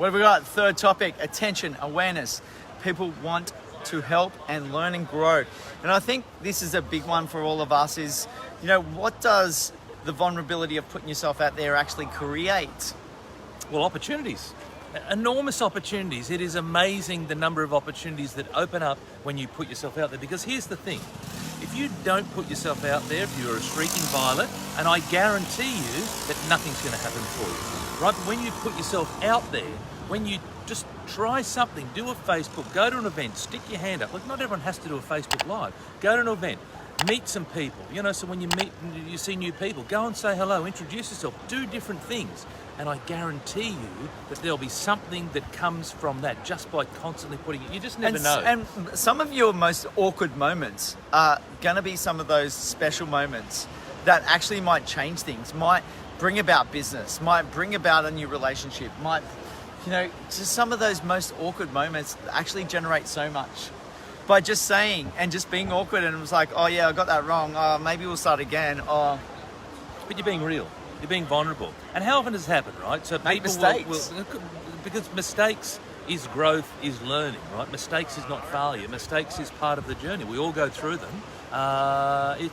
What have we got? Third topic, attention, awareness. People want to help and learn and grow. And I think this is a big one for all of us is, what does the vulnerability of putting yourself out there actually create? Well, opportunities. Enormous opportunities. It is amazing the number of opportunities that open up when you put yourself out there. Because here's the thing. If you don't put yourself out there, if you're a streaking violet, and I guarantee you that nothing's going to happen for you, right? But when you put yourself out there, when you just try something, do a Facebook, go to an event, stick your hand up. Look, not everyone has to do a Facebook Live. Go to an event, meet some people. So when you see new people, go and say hello, introduce yourself, do different things. And I guarantee you that there'll be something that comes from that just by constantly putting it. You just never know. And some of your most awkward moments are going to be some of those special moments that actually might change things, might bring about business, might bring about a new relationship, might, just some of those most awkward moments actually generate so much. By just saying and just being awkward and it was like, oh yeah, I got that wrong. Oh, maybe we'll start again. Oh. But you're being real. You're being vulnerable. And how often does this happen, right? So make people mistakes. Because mistakes is growth, is learning, right? Mistakes is not failure. Mistakes is part of the journey. We all go through them.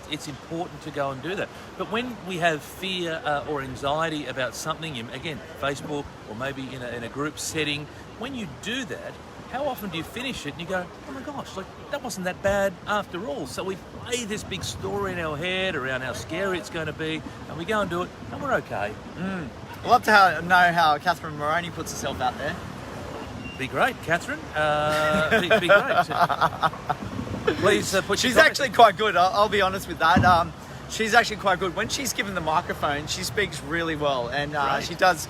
It's important to go and do that. But when we have fear or anxiety about something, again, Facebook or maybe in a group setting, when you do that, how often do you finish it and you go, oh my gosh, that wasn't that bad after all. So we play this big story in our head around how scary it's going to be, and we go and do it, and we're okay. I'd love to know how Catherine Moroney puts herself out there. Be great, Catherine. Be great. Please put She's actually quite good. I'll be honest with that. She's actually quite good. When she's given the microphone, she speaks really well, and she does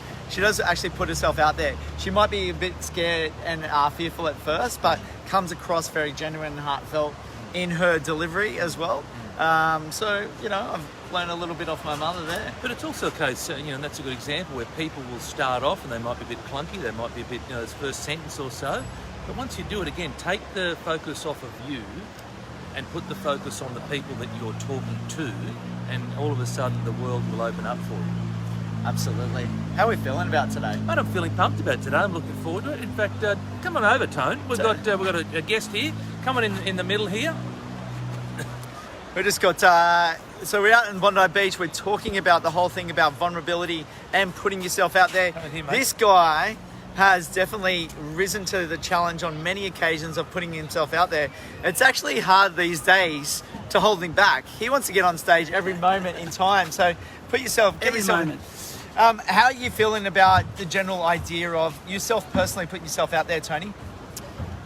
actually put herself out there. She might be a bit scared and fearful at first, but comes across very genuine and heartfelt in her delivery as well. So, I've learned a little bit off my mother there. But it's also a case, and that's a good example where people will start off and they might be a bit clunky, they might be a bit, this first sentence or so. But once you do it again, take the focus off of you and put the focus on the people that you're talking to, and all of a sudden the world will open up for you. Absolutely. How are we feeling about today? Mate, I'm feeling pumped about today. I'm looking forward to it. In fact, come on over, Tone. We've got a guest here. Come on in the middle here. We just got, so we're out in Bondi Beach. We're talking about the whole thing about vulnerability and putting yourself out there. Here, this guy has definitely risen to the challenge on many occasions of putting himself out there. It's actually hard these days to hold him back. He wants to get on stage every moment in time. So give yourself moment. How are you feeling about the general idea of yourself personally putting yourself out there, Tony?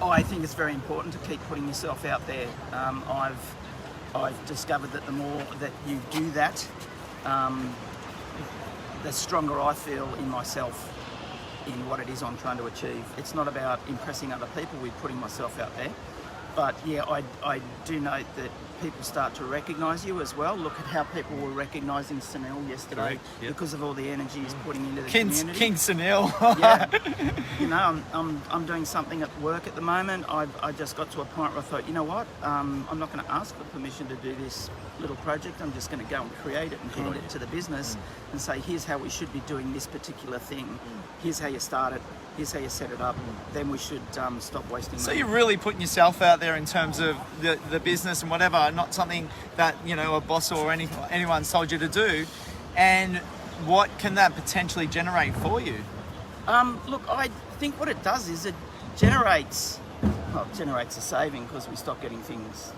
I think it's very important to keep putting yourself out there. I've discovered that the more that you do that, the stronger I feel in myself in what it is I'm trying to achieve. It's not about impressing other people with putting myself out there, but yeah, I do note that people start to recognise you as well. Look at how people were recognising Sunil yesterday. Correct, yep. Because of all the energy he's putting into the community. King Sunil. Yeah, I'm doing something at work at the moment. I just got to a point where I thought, you know what, I'm not going to ask for permission to do this little project. I'm just going to go and create it and hand it to the business and say, here's how we should be doing this particular thing. Here's how you start it. Here's how you set it up. Then we should stop wasting money. So you're really putting yourself out there in terms of the business and whatever, not something that, a boss or anyone's told you to do. And what can that potentially generate for you? Look, I think what it does is it generates a saving because we stop getting things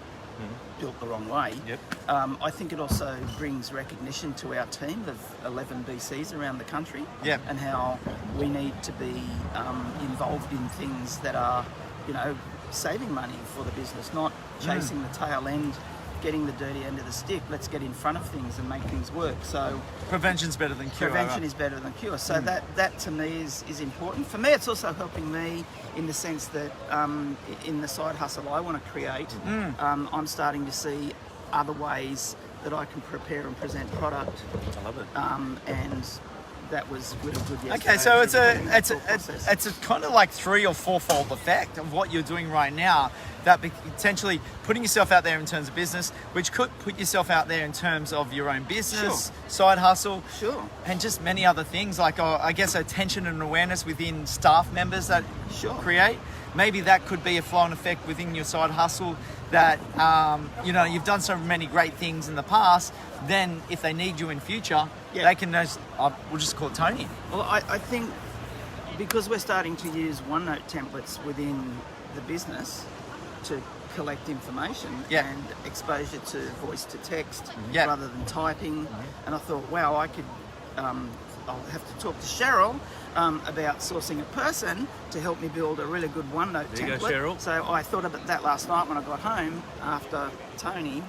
built the wrong way. Yep. I think it also brings recognition to our team of 11 BCs around the country. Yep. And how we need to be involved in things that are, saving money for the business, not chasing the tail end, getting the dirty end of the stick. Let's get in front of things and make things work. So prevention's better than cure. Prevention is better than cure. So that to me is important. For me, it's also helping me in the sense that in the side hustle I want to create, I'm starting to see other ways that I can prepare and present product. I love it. And that was really good yesterday. Okay, so it's a kind of like 3 or 4-fold effect of what you're doing right now. that potentially putting yourself out there in terms of business, which could put yourself out there in terms of your own business, side hustle, and just many other things like I guess attention and awareness within staff members that create. Maybe that could be a flow-on effect within your side hustle that, you've done so many great things in the past, then if they need you in future, they can know, we'll just call Tony. Well, I think because we're starting to use OneNote templates within the business to collect information and exposure to voice to text rather than typing, and I thought, wow, I could, I'll have to talk to Cheryl about sourcing a person to help me build a really good OneNote template. There you go, Cheryl. So I thought about that last night when I got home after Tony.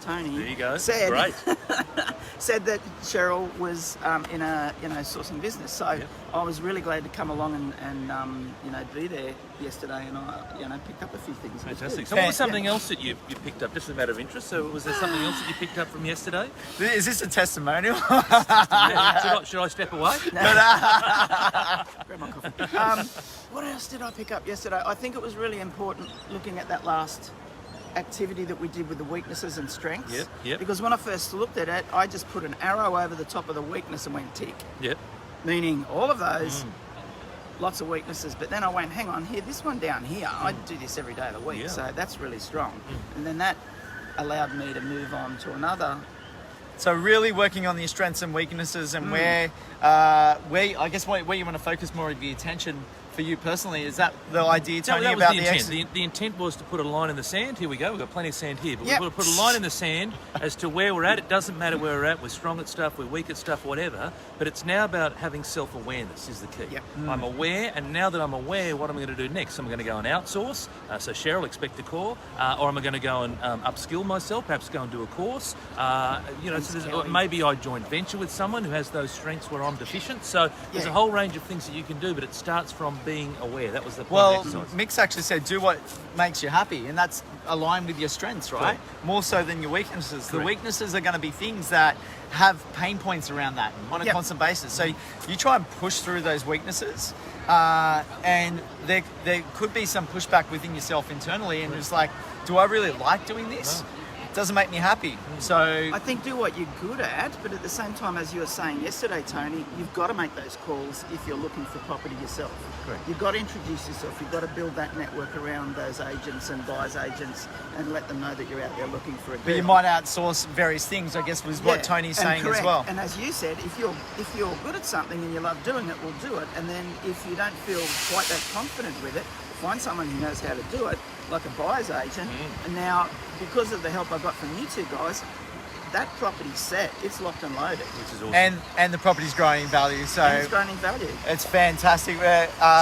Tony there you go. said, Great. said that Cheryl was in a sourcing business. So I was really glad to come along and be there yesterday, and I picked up a few things. Fantastic. So what was something else that you picked up, just a matter of interest? So was there something else that you picked up from yesterday? Is this a testimonial? Should I step away? Grab my coffee. What else did I pick up yesterday? I think it was really important looking at that last activity that we did with the weaknesses and strengths. Yep. Because when I first looked at it, I just put an arrow over the top of the weakness and went tick. Yep. Meaning all of those, lots of weaknesses. But then I went, hang on, here, this one down here, I do this every day of the week, so that's really strong. And then that allowed me to move on to another. So really working on your strengths and weaknesses and where I guess where you want to focus more of the attention for you personally. Is that the idea, Tony, that was about the intent. The intent was to put a line in the sand. Here we go. We've got plenty of sand here. But we've put a line in the sand as to where we're at. It doesn't matter where we're at. We're strong at stuff. We're weak at stuff, whatever. But it's now about having self-awareness is the key. I'm aware, and now that I'm aware, what am I going to do next? Am I going to go and outsource? So Cheryl, expect a call. Or am I going to go and upskill myself, perhaps go and do a course? So maybe I joint venture with someone who has those strengths where I'm deficient. So there's a whole range of things that you can do, but it starts from being aware. That was the point. Well, Mick's actually said do what makes you happy, and that's aligned with your strengths, right? More so than your weaknesses. The weaknesses are going to be things that have pain points around that on a constant basis. So you try and push through those weaknesses, and there could be some pushback within yourself internally, and it's like, do I really like doing this? No. It doesn't make me happy. So I think do what you're good at, but at the same time, as you were saying yesterday, Tony, you've got to make those calls if you're looking for property yourself. Correct. You've got to introduce yourself. You've got to build that network around those agents and buyers agents and let them know that you're out there looking for a deal. But you might outsource various things, I guess, was what Tony's saying as well. And as you said, if you're good at something and you love doing it, we'll do it. And then if you don't feel quite that confident with it, find someone who knows how to do it, like a buyer's agent. And now, because of the help I got from you two guys, that property's set. It's locked and loaded. Which is awesome. And the property's growing in value. So it's growing in value. It's fantastic. So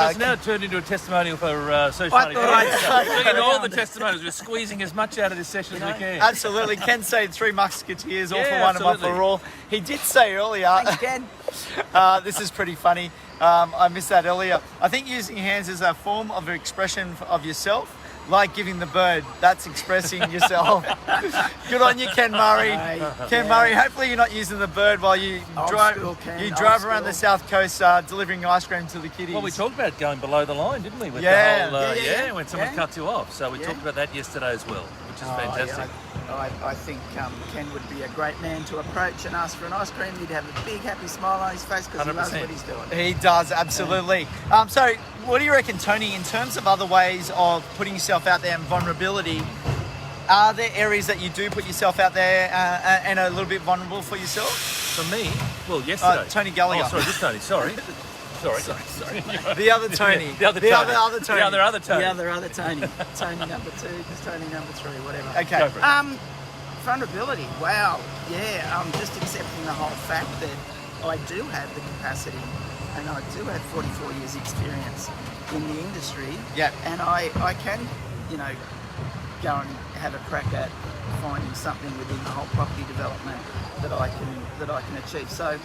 it's now turned into a testimonial for social media. Look at all the testimonials. We're squeezing as much out of this session as we can. Absolutely. Ken said 3 Musketeers, all for one and one for all. He did say earlier. Thanks, Ken. This is pretty funny. I missed that earlier. I think using hands is a form of expression of yourself. Like giving the bird, that's expressing yourself. Good on you, Ken Murray. Ken Murray, hopefully you're not using the bird while you drive around the South Coast delivering ice cream to the kiddies. Well, we talked about going below the line, didn't we? With the whole, when someone cuts you off. So we talked about that yesterday as well, which is fantastic. I think Ken would be a great man to approach and ask for an ice cream. He'd have a big happy smile on his face because he loves what he's doing. He does, absolutely. So what do you reckon, Tony, in terms of other ways of putting yourself out there and vulnerability, are there areas that you do put yourself out there and are a little bit vulnerable for yourself? For me? Well, yesterday. Tony Gallagher. Oh, sorry, this Tony, sorry. Sorry. The other Tony. The other Tony. Tony. Tony number 2, just Tony number 3, whatever. Okay. Go for it. Vulnerability. Wow. Yeah. Just accepting the whole fact that I do have the capacity and I do have 44 years experience in the industry. Yeah. And I can, go and have a crack at finding something within the whole property development that I can achieve. So,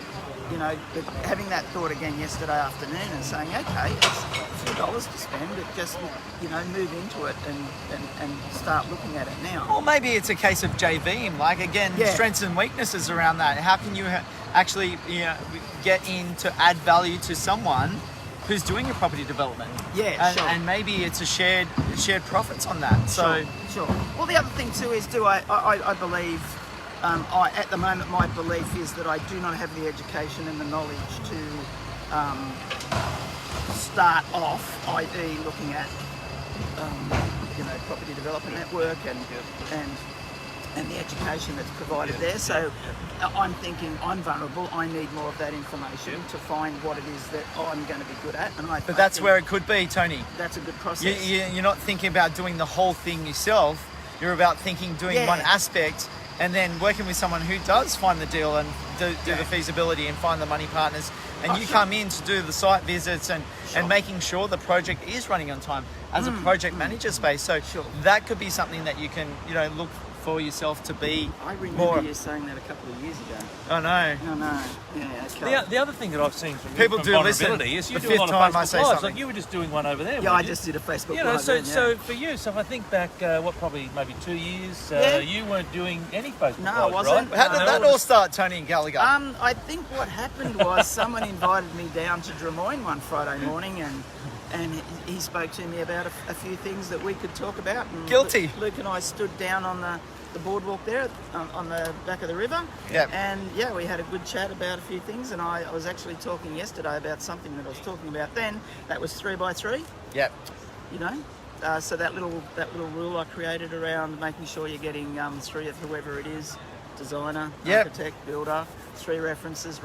but having that thought again yesterday afternoon and saying, okay, it's a few dollars to spend, but just, move into it and start looking at it now. Or maybe it's a case of JVing, like, again, strengths and weaknesses around that. How can you actually get in to add value to someone who's doing your property development. Yeah, and, sure. and maybe it's a shared profits on that. So Sure. Well, the other thing too is, I believe, at the moment, my belief is that I do not have the education and the knowledge to start off, i.e., looking at property development network and the education that's provided there. So I'm thinking I'm vulnerable. I need more of that information to find what it is that I'm going to be good at. But that's where it could be, Tony. That's a good process. You're not thinking about doing the whole thing yourself. You're about doing one aspect and then working with someone who does find the deal and do the feasibility and find the money partners. And you come in to do the site visits and making sure the project is running on time as a project manager space. So that could be something that you can, look for yourself to be I remember more. you saying that a couple of years ago. Oh no. No. Yeah, okay. The other thing that I've seen from People do listen. vulnerability is you The do a lot fifth time I of say Facebook Lives. something. Like you were just doing one over there. Yeah, weren't I you? just did a Facebook You know, Live. so for you, so if I think back, probably maybe 2 years, you weren't doing any Facebook No, I Lives, wasn't. right? How did that all start, Tony and Gallagher? I think what happened was someone invited me down to Drummoyne one Friday morning, and he spoke to me about a few things that we could talk about. And Guilty. Luke and I stood down on the boardwalk there on the back of the river. Yep. And we had a good chat about a few things, and I was actually talking yesterday about something that I was talking about then. That was 3x3. Yep. So that little rule I created around making sure you're getting 3 of whoever it is, designer, architect, builder, 3 references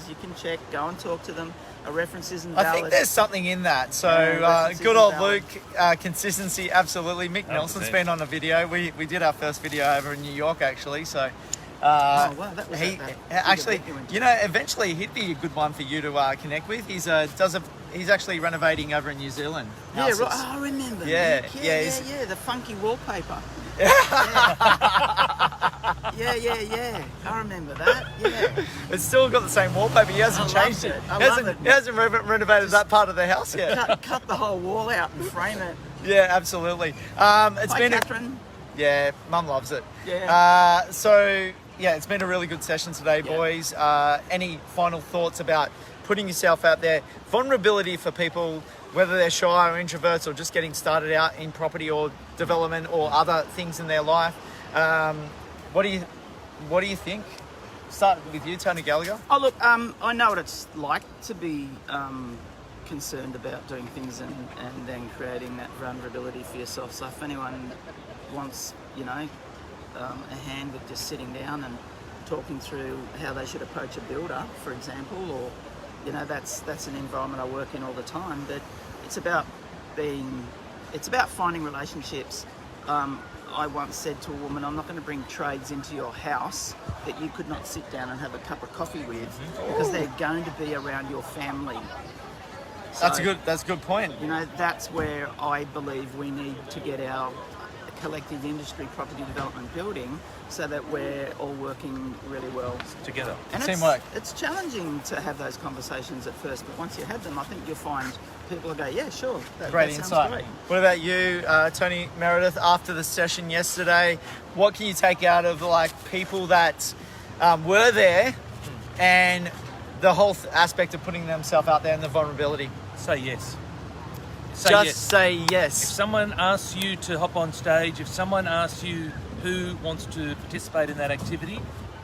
you can check, go and talk to them. A reference isn't valid. I think there's something in that. So reference good isn't old valid. Luke, consistency, absolutely. Mick 100%. Nelson's been on a video. We did our first video over in New York actually. So Oh, wow, that was he that actually, event you went to. eventually he'd be a good one for you to connect with. He's actually renovating over in New Zealand. Yeah, houses. right. Oh, I remember. Yeah, Nick. yeah, Yeah. The funky wallpaper. Yeah. I remember that. Yeah. It's still got the same wallpaper. He hasn't I changed loved it. it. I He hasn't, love it. he hasn't renovated that part of the house yet. Cut the whole wall out and frame it. Yeah, absolutely. It's Hi, been Catherine. Yeah, Mum loves it. Yeah. It's been a really good session today, Yeah. boys. Any final thoughts about putting yourself out there? Vulnerability for people, whether they're shy or introverts or just getting started out in property or development or other things in their life. What do you think? Start with you, Tony Gallagher. Oh, look, I know what it's like to be concerned about doing things and then creating that vulnerability for yourself. So if anyone wants, a hand with just sitting down and talking through how they should approach a builder, for example, or, that's an environment I work in all the time, but it's about finding relationships. I once said to a woman, I'm not going to bring trades into your house that you could not sit down and have a cup of coffee with because they're going to be around your family. So, That's a good point. That's where I believe we need to get our collective industry property development building so that we're all working really well Together. and Teamwork. It's challenging to have those conversations at first, but once you have them, I think you'll find people will go, yeah, sure. Great that insight. sounds great. What about you, Tony, Meredith? After the session yesterday, what can you take out of people that were there and the whole aspect of putting themselves out there and the vulnerability? Say yes. Say yes. If someone asks you to hop on stage, if someone asks you who wants to participate in that activity,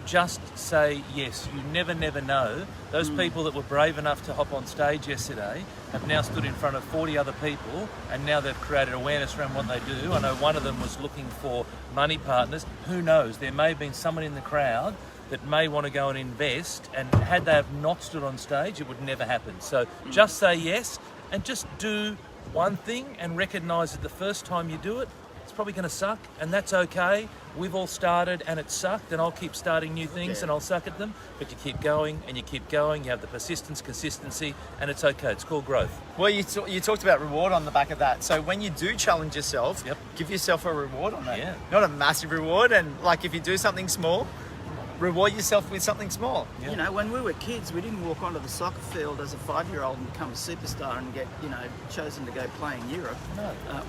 just say yes. You never know. Those people that were brave enough to hop on stage yesterday have now stood in front of 40 other people and now they've created awareness around what they do. I know one of them was looking for money partners. Who knows? There may have been someone in the crowd that may want to go and invest, and had they have not stood on stage, it would never happen. So just say yes and just do one thing and recognise that the first time you do it, it's probably going to suck, and that's okay. We've all started and it sucked, and I'll keep starting new things and I'll suck at them, but you keep going and you keep going. You have the persistence, consistency, and it's okay. It's called growth. Well, you talked about reward on the back of that. So when you do challenge yourself, Yep. give yourself a reward on that. Yeah. Not a massive reward, and if you do something small, reward yourself with something small. Yeah. When we were kids, we didn't walk onto the soccer field as a 5-year-old and become a superstar and get, chosen to go play in Europe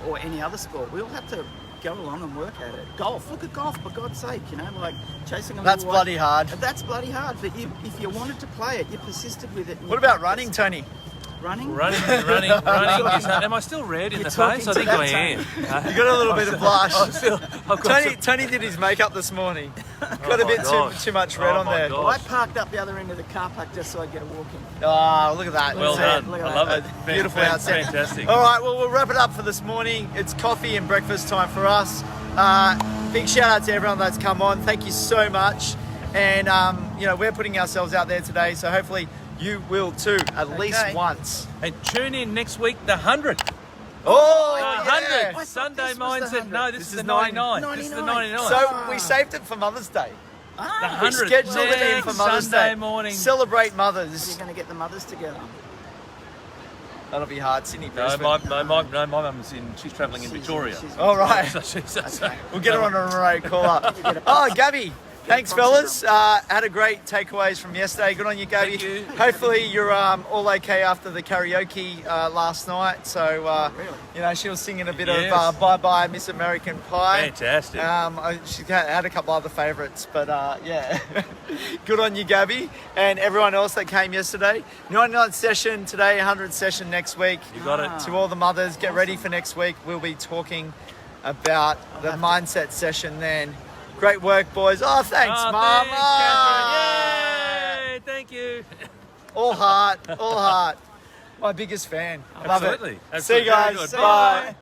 or any other sport. We all had to go along and work at it. Golf, look at golf, for God's sake, chasing a That's little bloody hard. That's bloody hard, but if you wanted to play it, you persisted with it. and What you about practiced. running, Tony? Running? Running. Am I still red in You're the talking face? I to think that I am. You got a little bit of blush. I've got Tony did his makeup this morning. Got a my bit gosh. too much red Oh on my there. God. Well, I parked up the other end of the car park just so I'd get a walk in. Ah, look at that. Well That's done. Look at I that. love it. Beautiful outset. Fantastic. All right, well, we'll wrap it up for this morning. It's coffee and breakfast time for us. Big shout out to everyone that's come on. Thank you so much. And, we're putting ourselves out there today, so hopefully you will too, at least once. And tune in next week, the 100th. Oh, The 100th. thought Sunday this was the mindset. 100th. No, this is the 99. This is the 99. So we saved it for Mother's Day. the Ah, We 100th. scheduled it in for next Mother's Sunday Day. morning. Celebrate you're mothers. going to get the mothers together. That'll be hard. Sydney, No, Brisbane. my mum's she's travelling in She's- Victoria. she's- All right. So We'll get her on a remote call up. Oh, Gabby. Thanks, fellas. Had a great takeaways from yesterday. Good on you, Gabby. Thank you. Hopefully you're all okay after the karaoke last night. So, Really? she was singing a bit Yes. of Bye Bye Miss American Pie. Fantastic. She had a couple other favourites, but yeah. Good on you, Gabby, and everyone else that came yesterday. 99th session today, 100th session next week. You got it. To all the mothers, get ready for next week. We'll be talking about the mindset session then. Great work, boys. Oh, thanks, Oh, Mum. thanks, Catherine. Yay! Thank you. All heart, all heart. My biggest fan. Love Absolutely. it. See you Absolutely. guys. Very good. Bye.